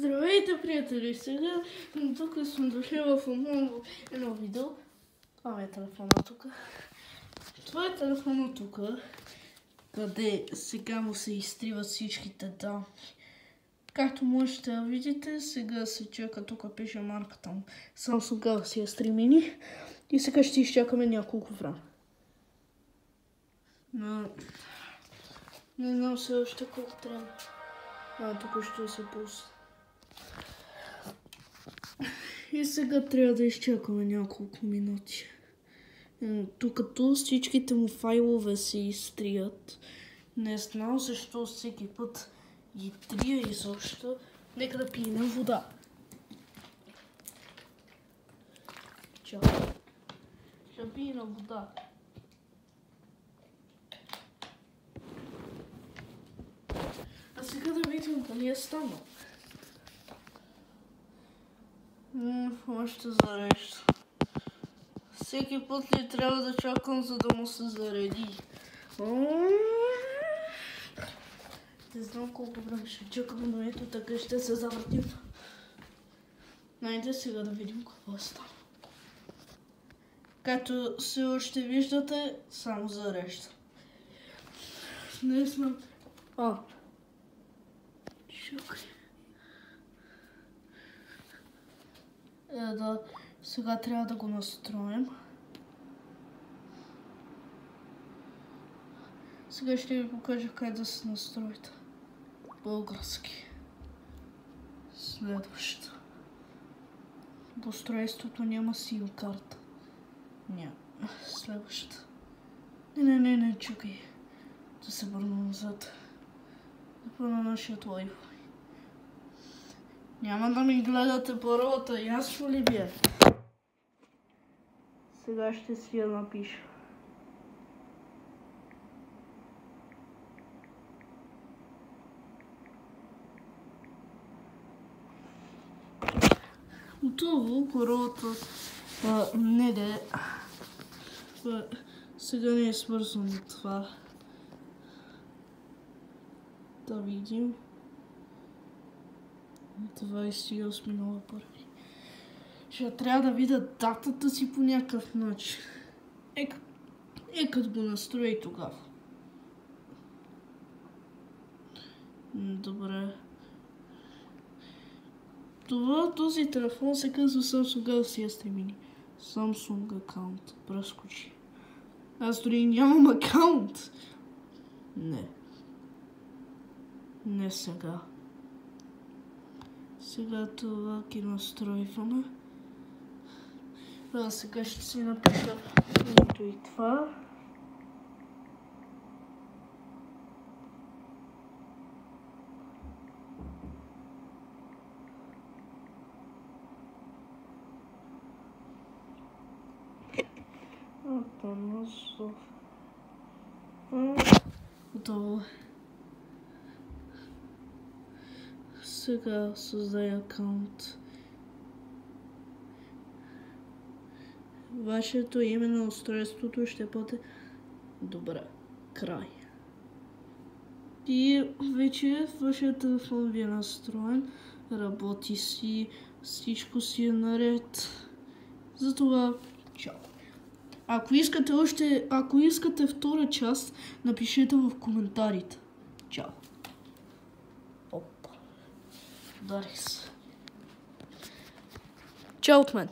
Здравейте, приятели! Сега тук съм дошли в едно видео. Това е телефона тук. Това е телефона тук, къде сега му се изтриват всичките данни. Както можете да видите, сега се чака, тук пише марката му Samsung Galaxy S3 Mini. И сега ще изчакаме няколко време. Не знам все още колко трябва. Тук ще се пусне. И сега трябва да изчакаме няколко минути. Докато всичките му файлове се изтрият. Не знам защо всеки път ги трия изобщо. Нека да пием вода. Чао. Ще пием вода. А сега да видим дали е станал. Още зарежда. Всеки път ли трябва да чакам, за да му се зареди? Не знам колко време ще чакам, но ето така ще се завъртим. Найде сега да видим какво е станало. Както все още виждате, само зарежда. Не знам. Чакай. Да, сега трябва да го настроим. Сега ще ви покажа как да се настроите. Български. Следващото. В устройството няма SIM карта. Няма. Следващото. Не, чакай. Да се върна назад. На нашия Wi-Fi. Няма да ми гледате паролата, ясно ли бе? Сега ще си я напиша. Готово, паролата не де. Сега не е свързано това. Да видим. 28.01. Ще трябва да видя датата си по някакъв начин. Като го настрои тогава. Добре. Този телефон се казва Samsung Galaxy S3 Mini. Samsung акаунт. Прескочи. Аз дори нямам акаунт. Не сега. Сега това ги настройваме. Сега ще си напиша ето и това. Готово. Сега създай акаунт. Вашето име на устройството ще бъде добре. Край. И вече вашият телефон ви е настроен. Работи си. Всичко си е наред. Затова чао. Ако искате втора част, напишете в коментарите. Чао. Ударих се. Чао от мен.